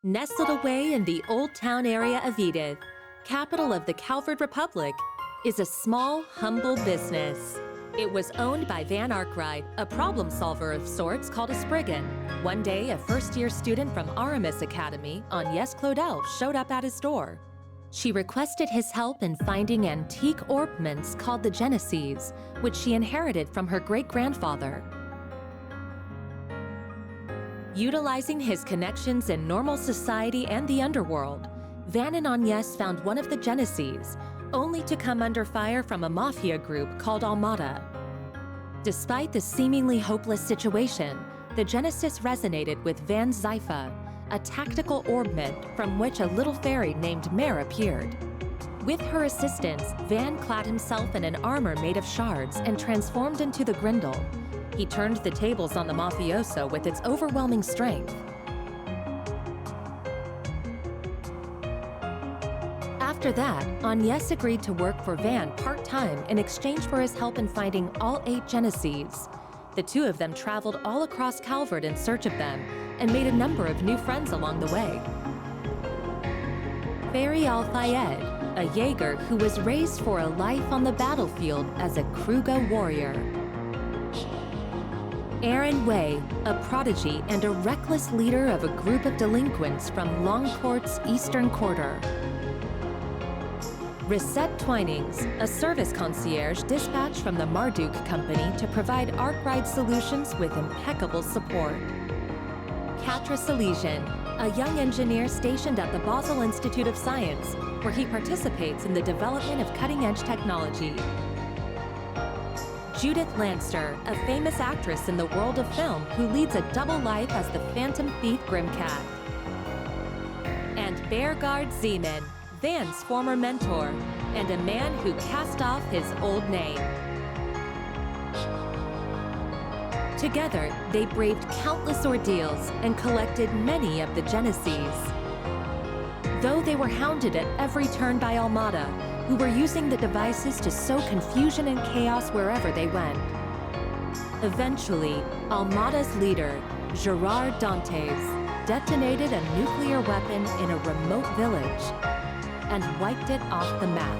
Nestled away in the Old Town area of Edith, capital of the Calvard Republic, is a small, humble business. It was owned by Van Arkride, a problem solver of sorts called a spriggan. One day, a first-year student from NIS Academy, NIS Claudel, showed up at his door. She requested his help in finding antique ornaments called the Genesis, which she inherited from her great-grandfather. Utilizing his connections in normal society and the underworld, Van and NIS found one of the Genesis, only to come under fire from a mafia group called Armada. Despite the seemingly hopeless situation, the Genesis resonated with Van's Zypha, a tactical ornament from which a little fairy named Mare appeared. With her assistance, Van clad himself in an armor made of shards and transformed into the Grindle. He turned the tables on the mafioso with its overwhelming strength. After that, NIS agreed to work for Van part-time in exchange for his help in finding all 8 Genesis. The two of them traveled all across Calvard in search of them and made a number of new friends along the way. Fairy Al-Fayed, a Jaeger who was raised for a life on the battlefield as a Kruga warrior. Aaron Way, a prodigy and a reckless leader of a group of delinquents from Longcourt's Eastern Quarter. Reset Twinings, a service concierge dispatched from the Marduk Company to provide Arkride solutions with impeccable support. Katra Salesian, a young engineer stationed at the Basel Institute of Science, where he participates in the development of cutting-edge technology. Judith Lanster, a famous actress in the world of film who leads a double life as the Phantom Thief Grimcat. And Bearguard Zeman, Van's former mentor, and a man who cast off his old name. Together, they braved countless ordeals and collected many of the Genesis. Though they were hounded at every turn by Armada, who were using the devices to sow confusion and chaos wherever they went. Eventually, Armada's leader, Gerard Dantes, detonated a nuclear weapon in a remote village and wiped it off the map.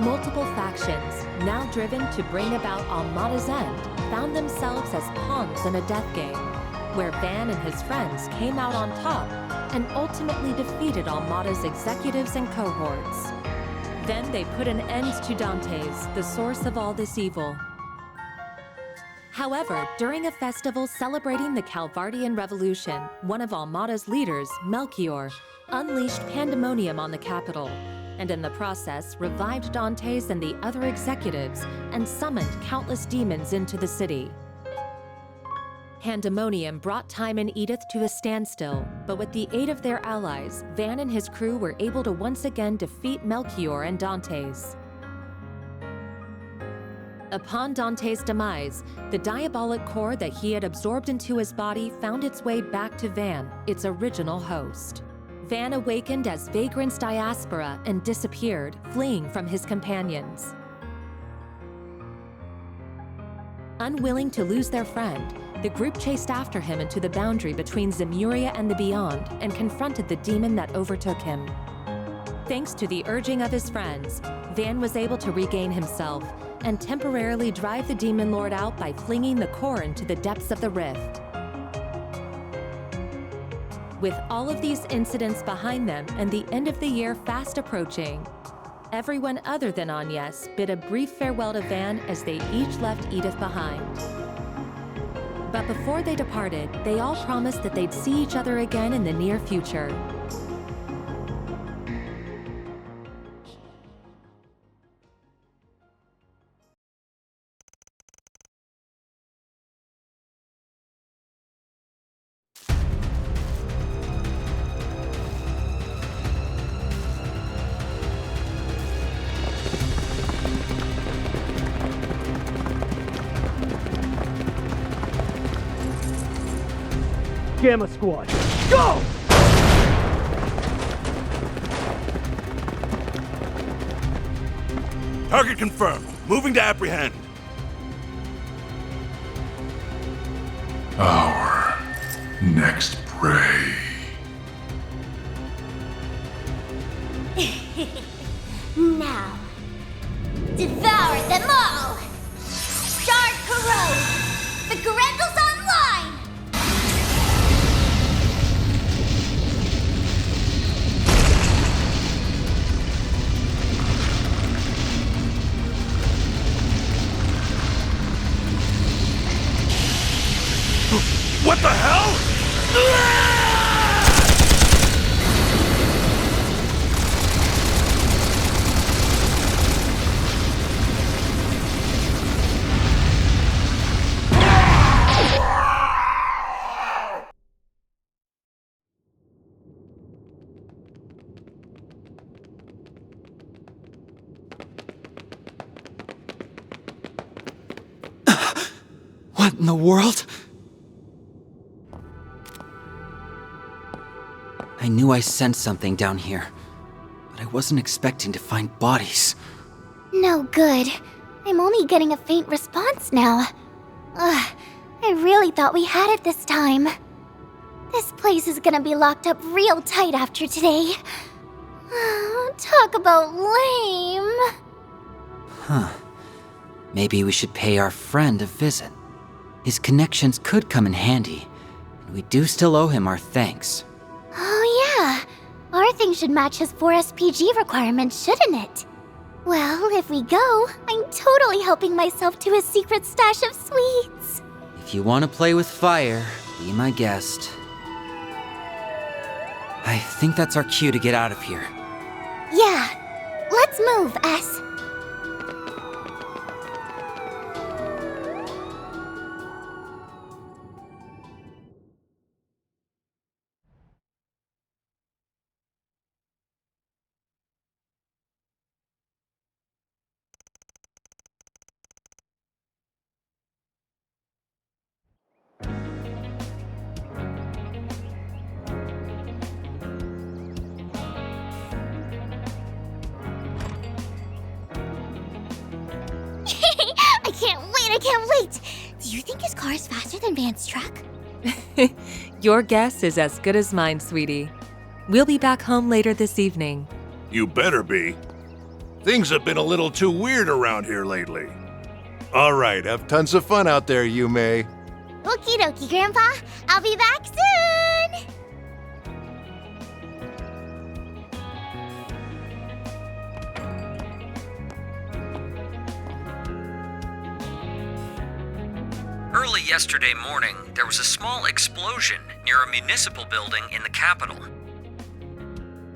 Multiple factions, now driven to bring about Armada's end, found themselves as pawns in a death game, where Van and his friends came out on top and ultimately defeated Armada's executives and cohorts. Then they put an end to Dantes, the source of all this evil. However, during a festival celebrating the Calvardian Revolution, one of Armada's leaders, Melchior, unleashed pandemonium on the capital, and in the process revived Dantes and the other executives and summoned countless demons into the city. Pandemonium brought time in Edith to a standstill, but with the aid of their allies, Van and his crew were able to once again defeat Melchior and Dantes. Upon Dantes' demise, the diabolic core that he had absorbed into his body found its way back to Van, its original host. Van awakened as Vagrant's diaspora and disappeared, fleeing from his companions. Unwilling to lose their friend, the group chased after him into the boundary between Zemuria and the Beyond and confronted the demon that overtook him. Thanks to the urging of his friends, Van was able to regain himself and temporarily drive the demon lord out by flinging the core into the depths of the rift. With all of these incidents behind them and the end of the year fast approaching, everyone other than NIS bid a brief farewell to Van as they each left Edith behind. But before they departed, they all promised that they'd see each other again in the near future. Gamma Squad, go! Target confirmed. Moving to apprehend. Our next prey. Now, devour them all! Shard corrode! The Grendels online! What the hell? What in the world? I knew I sensed something down here, but I wasn't expecting to find bodies. No good. I'm only getting a faint response now. Ugh, I really thought we had it this time. This place is gonna be locked up real tight after today. Talk about lame. Huh. Maybe we should pay our friend a visit. His connections could come in handy, and we do still owe him our thanks. Oh yeah, our thing should match his 4 SPG requirements, shouldn't it? Well, if we go, I'm totally helping myself to his secret stash of sweets. If you want to play with fire, be my guest. I think that's our cue to get out of here. Yeah, let's move, S. I can't wait! Do you think his car is faster than Van's truck? Your guess is as good as mine, sweetie. We'll be back home later this evening. You better be. Things have been a little too weird around here lately. All right, have tons of fun out there, Yume. Okie dokie, Grandpa. I'll be back soon! Early yesterday morning, there was a small explosion near a municipal building in the capital.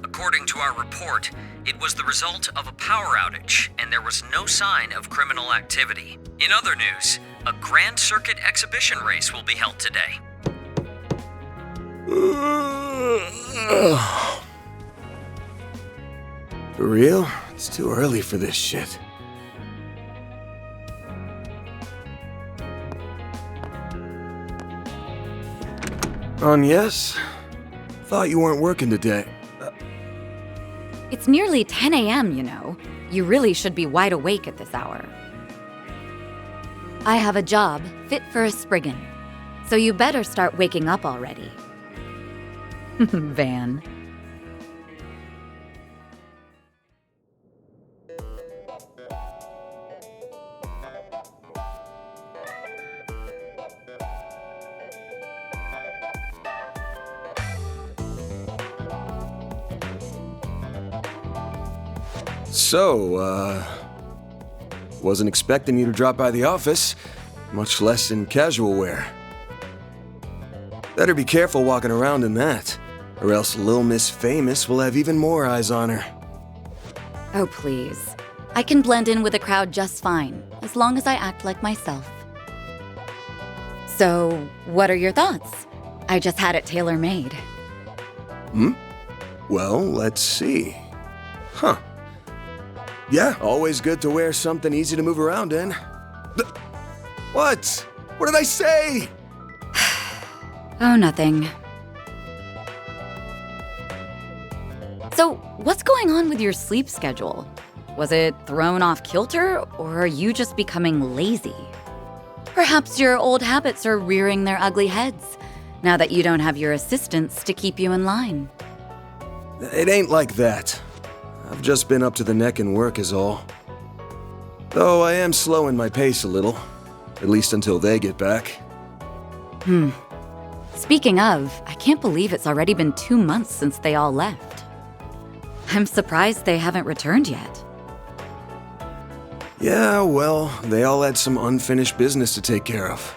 According to our report, it was the result of a power outage, and there was no sign of criminal activity. In other news, a Grand Circuit exhibition race will be held today. For real? It's too early for this shit. NIS? Thought you weren't working today. It's nearly 10 a.m., you know. You really should be wide awake at this hour. I have a job fit for a spriggan, so you better start waking up already. Van. So, wasn't expecting you to drop by the office, much less in casual wear. Better be careful walking around in that, or else Lil Miss Famous will have even more eyes on her. Oh, please. I can blend in with the crowd just fine, as long as I act like myself. So, what are your thoughts? I just had it tailor-made. Well, let's see. Huh. Yeah, always good to wear something easy to move around in. What? What did I say? Oh, nothing. So, what's going on with your sleep schedule? Was it thrown off kilter, or are you just becoming lazy? Perhaps your old habits are rearing their ugly heads. now that you don't have your assistants to keep you in line. It ain't like that. I've just been up to the neck in work is all. Though I am slowing my pace a little, at least until they get back. Speaking of, I can't believe it's already been 2 months since they all left. I'm surprised they haven't returned yet. Yeah, well, they all had some unfinished business to take care of.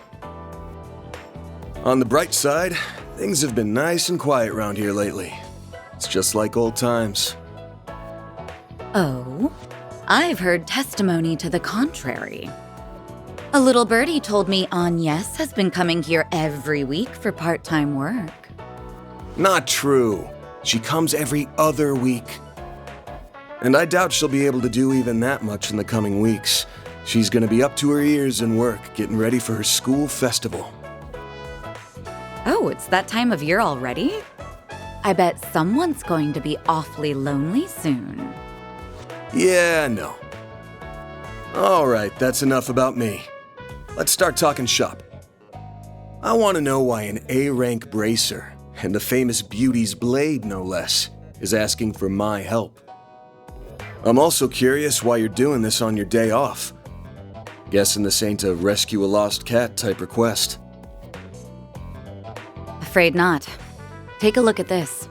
On the bright side, things have been nice and quiet around here lately. It's just like old times. Oh? I've heard testimony to the contrary. A little birdie told me NIS has been coming here every week for part-time work. Not true. She comes every other week. And I doubt she'll be able to do even that much in the coming weeks. She's gonna be up to her ears in work, getting ready for her school festival. Oh, it's that time of year already? I bet someone's going to be awfully lonely soon. Yeah, no. All right, that's enough about me. Let's start talking shop. I want to know why an A-rank bracer, and the famous Beauty's Blade no less, is asking for my help. I'm also curious why you're doing this on your day off. Guessing this ain't a rescue a lost cat type request. Afraid not. Take a look at this.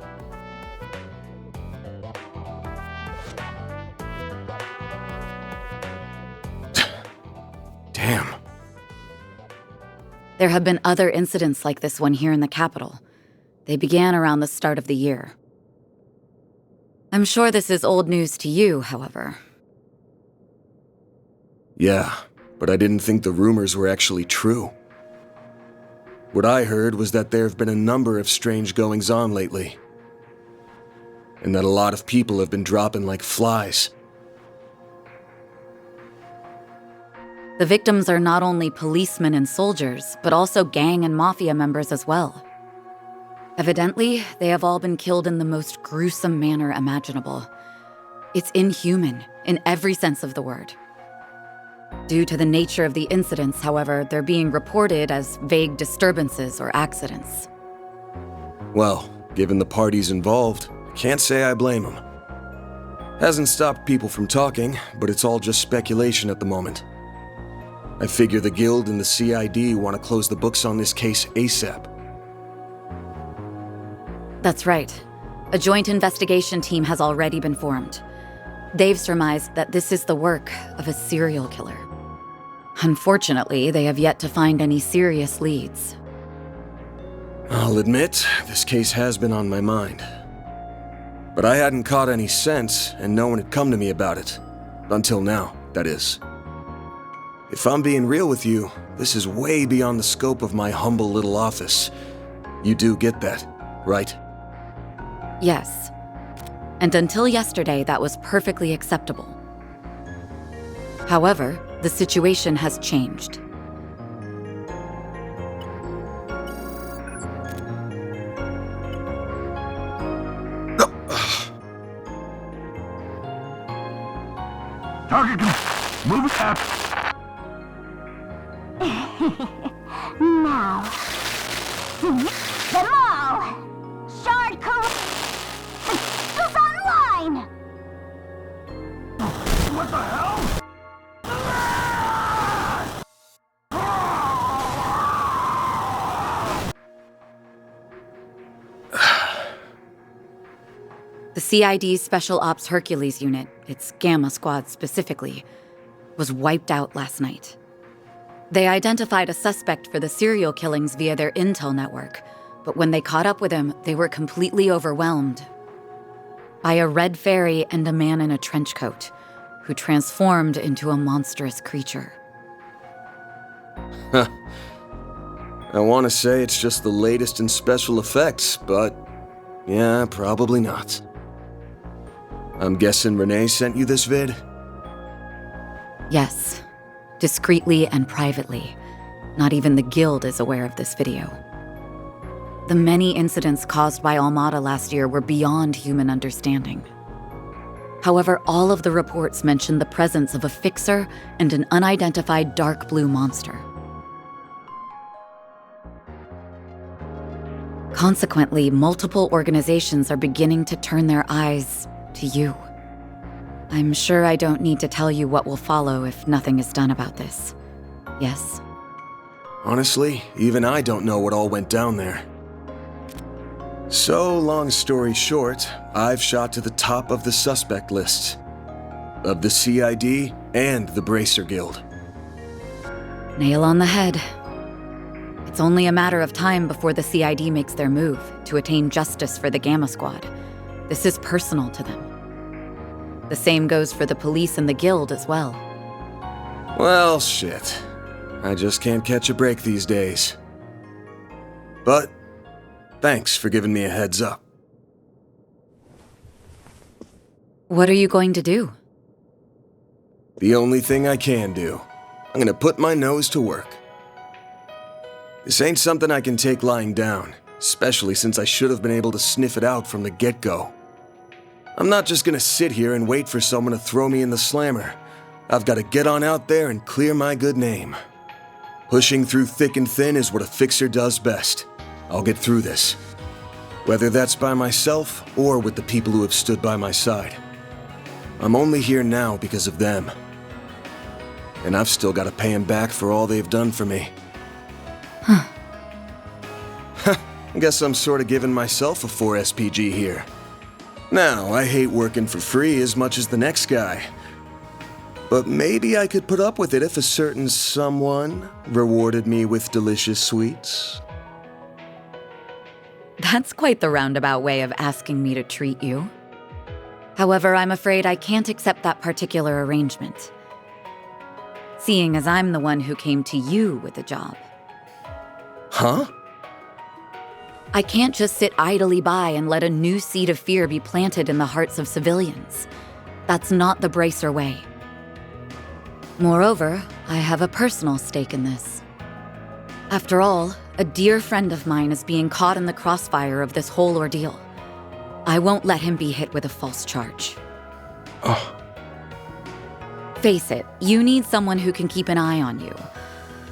Damn. There have been other incidents like this one here in the capital. They began around the start of the year. I'm sure this is old news to you, however. Yeah, but I didn't think the rumors were actually true. What I heard was that there have been a number of strange goings-on lately. And that a lot of people have been dropping like flies. The victims are not only policemen and soldiers, but also gang and mafia members as well. Evidently, they have all been killed in the most gruesome manner imaginable. It's inhuman, in every sense of the word. Due to the nature of the incidents, however, they're being reported as vague disturbances or accidents. Well, given the parties involved, I can't say I blame them. Hasn't stopped people from talking, but it's all just speculation at the moment. I figure the Guild and the CID want to close the books on this case ASAP. That's right. A joint investigation team has already been formed. They've surmised that this is the work of a serial killer. Unfortunately, they have yet to find any serious leads. I'll admit, this case has been on my mind. But I hadn't caught any sense, and no one had come to me about it. Until now, that is. If I'm being real with you, this is way beyond the scope of my humble little office. You do get that, right? Yes. And until yesterday, that was perfectly acceptable. However, the situation has changed. Target, move it up. Now. Them all! Shard is online! What the hell? The CID's Special Ops Hercules unit, its Gamma Squad specifically, was wiped out last night. They identified a suspect for the serial killings via their intel network, but when they caught up with him, they were completely overwhelmed by a red fairy and a man in a trench coat, who transformed into a monstrous creature. I want to say it's just the latest in special effects, but yeah, probably not. I'm guessing Renee sent you this vid? Yes, discreetly and privately. Not even the Guild is aware of this video. The many incidents caused by Almada last year were beyond human understanding. However, all of the reports mention the presence of a fixer and an unidentified dark blue monster. Consequently, multiple organizations are beginning to turn their eyes to you. I'm sure I don't need to tell you what will follow if nothing is done about this. Yes? Honestly, even I don't know what all went down there. So, long story short, I've shot to the top of the suspect list. Of the CID and the Bracer Guild. Nail on the head. It's only a matter of time before the CID makes their move to attain justice for the Gamma Squad. This is personal to them. The same goes for the police and the Guild as well. Well, shit. I just can't catch a break these days. But, thanks for giving me a heads up. What are you going to do? The only thing I can do. I'm gonna put my nose to work. This ain't something I can take lying down, especially since I should have been able to sniff it out from the get-go. I'm not just gonna sit here and wait for someone to throw me in the slammer. I've gotta get on out there and clear my good name. Pushing through thick and thin is what a fixer does best. I'll get through this. Whether that's by myself or with the people who have stood by my side. I'm only here now because of them. And I've still got to pay them back for all they've done for me. Huh. I guess I'm sort of giving myself a 4 SPG here. Now, I hate working for free as much as the next guy. But maybe I could put up with it if a certain someone rewarded me with delicious sweets. That's quite the roundabout way of asking me to treat you. However, I'm afraid I can't accept that particular arrangement. Seeing as I'm the one who came to you with the job. Huh? I can't just sit idly by and let a new seed of fear be planted in the hearts of civilians. That's not the Bracer way. Moreover, I have a personal stake in this. After all, a dear friend of mine is being caught in the crossfire of this whole ordeal. I won't let him be hit with a false charge. Oh. Face it, you need someone who can keep an eye on you.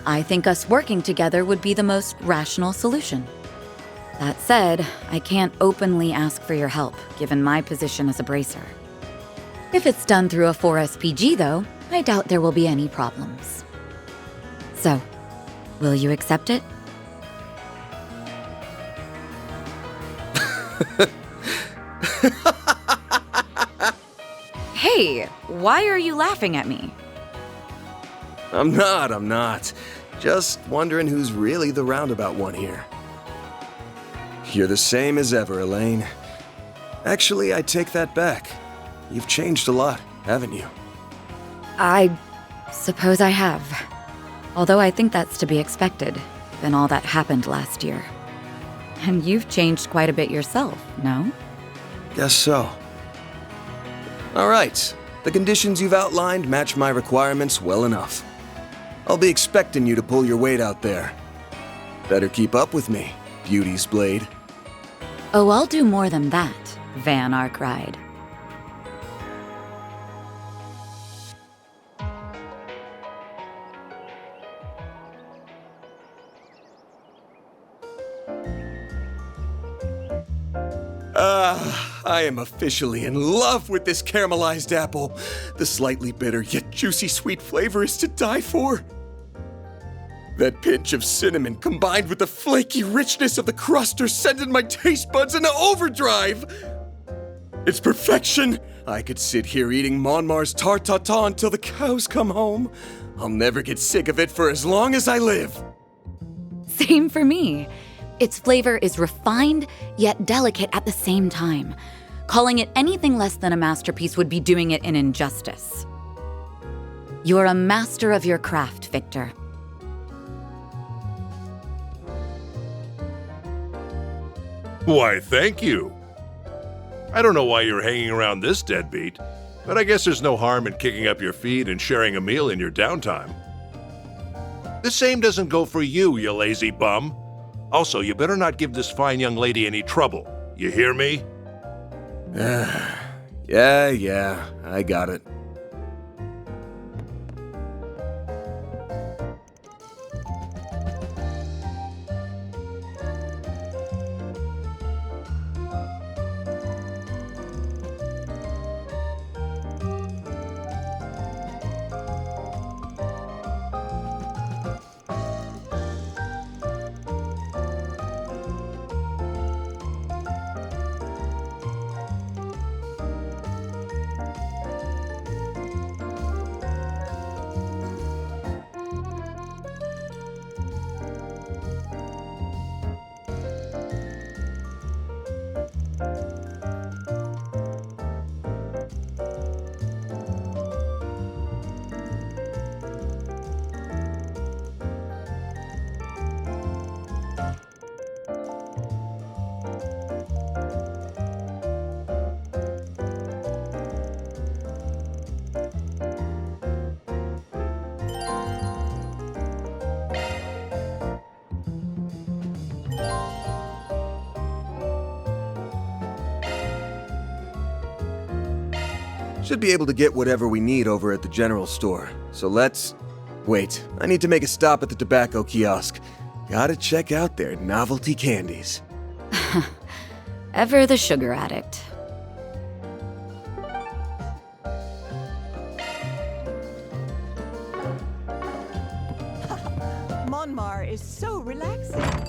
I think us working together would be the most rational solution. That said, I can't openly ask for your help, given my position as a Bracer. If it's done through a 4 SPG, though, I doubt there will be any problems. So, will you accept it? Hey, why are you laughing at me? I'm not. Just wondering who's really the roundabout one here. You're the same as ever, Elaine. Actually, I take that back. You've changed a lot, haven't you? I suppose I have. Although I think that's to be expected, given all that happened last year. And you've changed quite a bit yourself, no? Guess so. All right. The conditions you've outlined match my requirements well enough. I'll be expecting you to pull your weight out there. Better keep up with me, Beauty's Blade. Oh, I'll do more than that, Van Arkride. I am officially in love with this caramelized apple. The slightly bitter yet juicy sweet flavor is to die for. That pinch of cinnamon combined with the flaky richness of the crust are sending my taste buds into overdrive. It's perfection. I could sit here eating Monmar's tart tatin until the cows come home. I'll never get sick of it for as long as I live. Same for me. Its flavor is refined, yet delicate at the same time. Calling it anything less than a masterpiece would be doing it an injustice. You're a master of your craft, Victor. Why, thank you. I don't know why you're hanging around this deadbeat, but I guess there's no harm in kicking up your feet and sharing a meal in your downtime. The same doesn't go for you, you lazy bum. Also, you better not give this fine young lady any trouble. You hear me? Yeah, I got it. Should be able to get whatever we need over at the general store. So let's... Wait, I need to make a stop at the tobacco kiosk. Gotta check out their novelty candies. Ever the sugar addict. Monmar is so relaxing.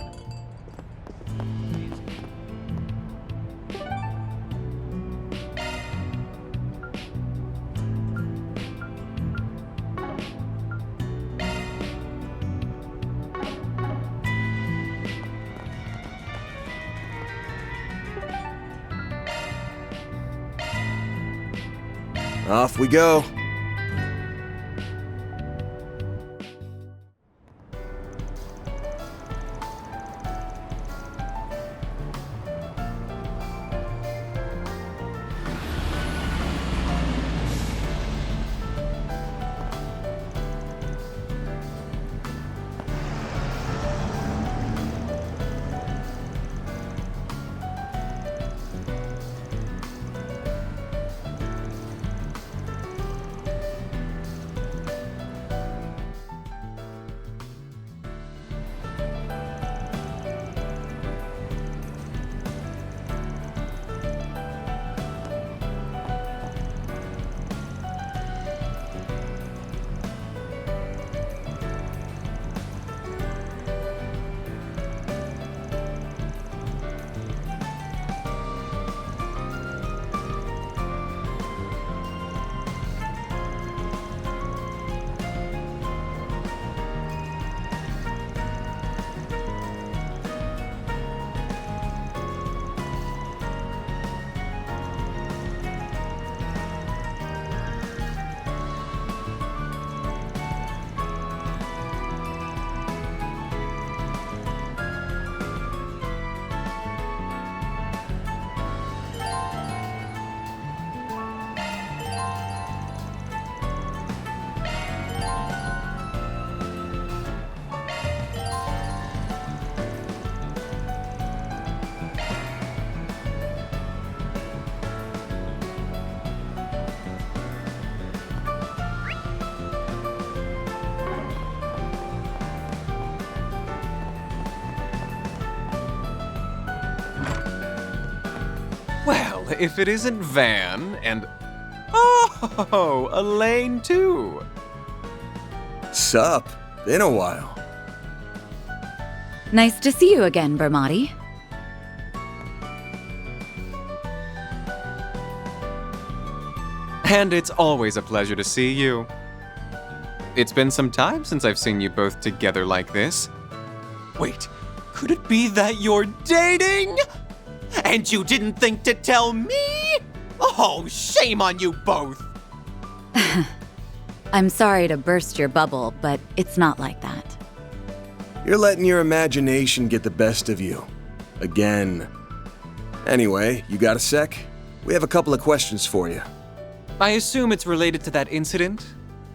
Off we go. Well, if it isn't Van and... Oh, Elaine too! Sup? Been a while. Nice to see you again, Bermati. And it's always a pleasure to see you. It's been some time since I've seen you both together like this. Wait, could it be that you're dating? And you didn't think to tell me? Oh, shame on you both! I'm sorry to burst your bubble, but it's not like that. You're letting your imagination get the best of you. Again. Anyway, you got a sec? We have a couple of questions for you. I assume it's related to that incident?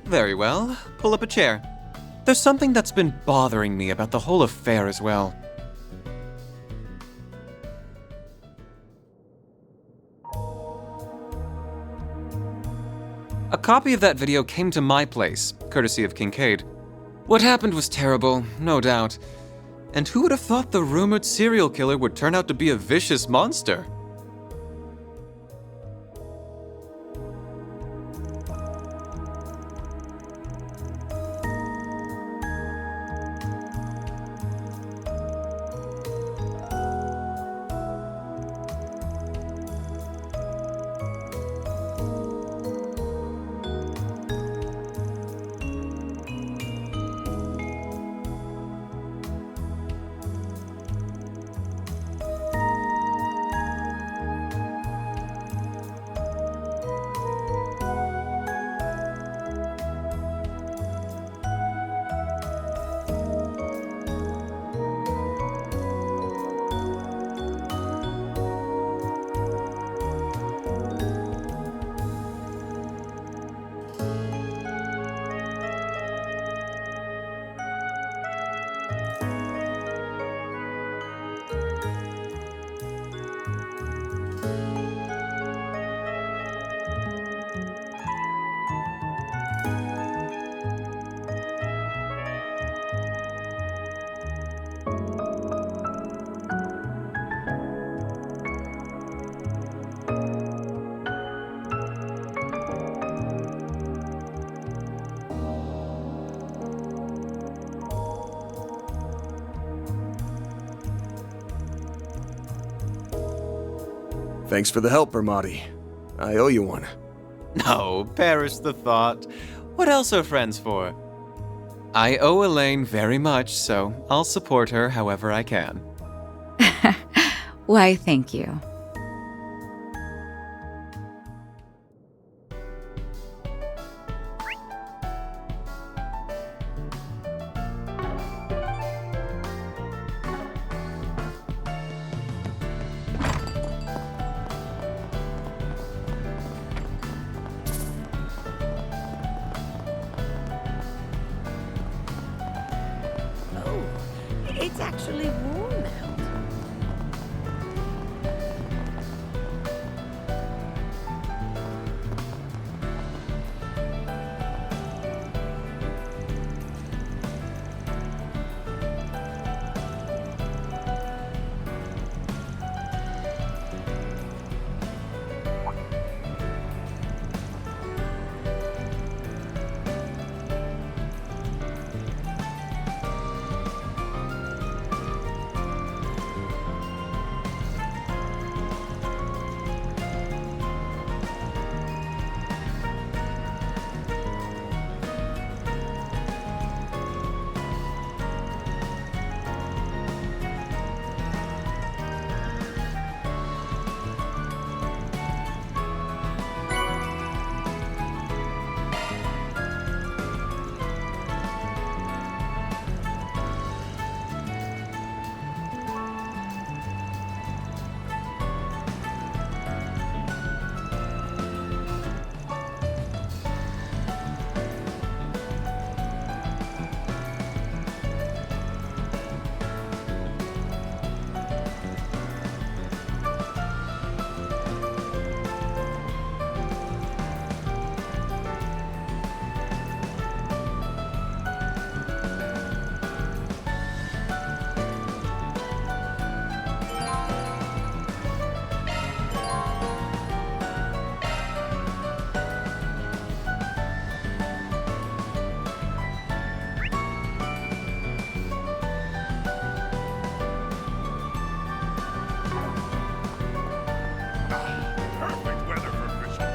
Very well, pull up a chair. There's something that's been bothering me about the whole affair as well. A copy of that video came to my place, courtesy of Kincaid. What happened was terrible, no doubt. And who would have thought the rumored serial killer would turn out to be a vicious monster? Thanks for the help, Ermati. I owe you one. No, perish the thought. What else are friends for? I owe Elaine very much, so I'll support her however I can. Why, thank you. Oh, it's actually warm out. Perfect weather for fishing.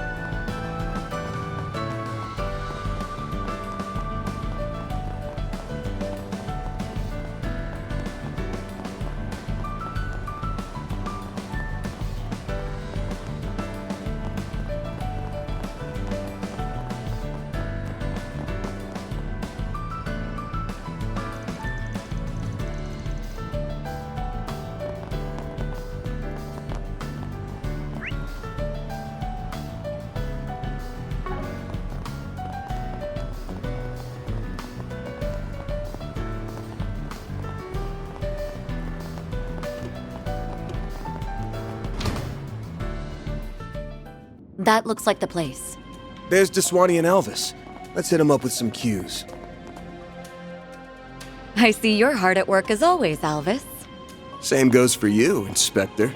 That looks like the place. There's Deswani and Elvis. Let's hit him up with some cues. I see you're hard at work as always, Elvis. Same goes for you, Inspector.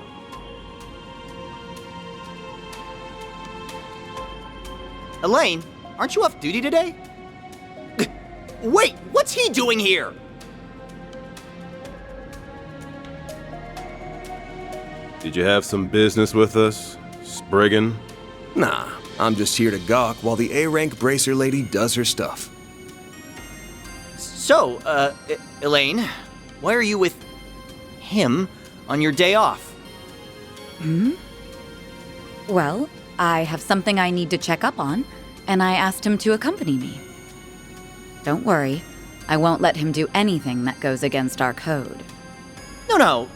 Elaine, aren't you off duty today? Wait, what's he doing here? Did you have some business with us, Spriggan? Nah, I'm just here to gawk while the A-rank bracer lady does her stuff. So, Elaine, why are you with him on your day off? Well, I have something I need to check up on, and I asked him to accompany me. Don't worry, I won't let him do anything that goes against our code. No,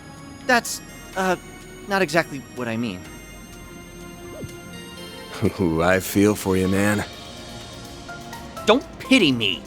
that's, not exactly what I mean. Ooh, I feel for you, man. Don't pity me.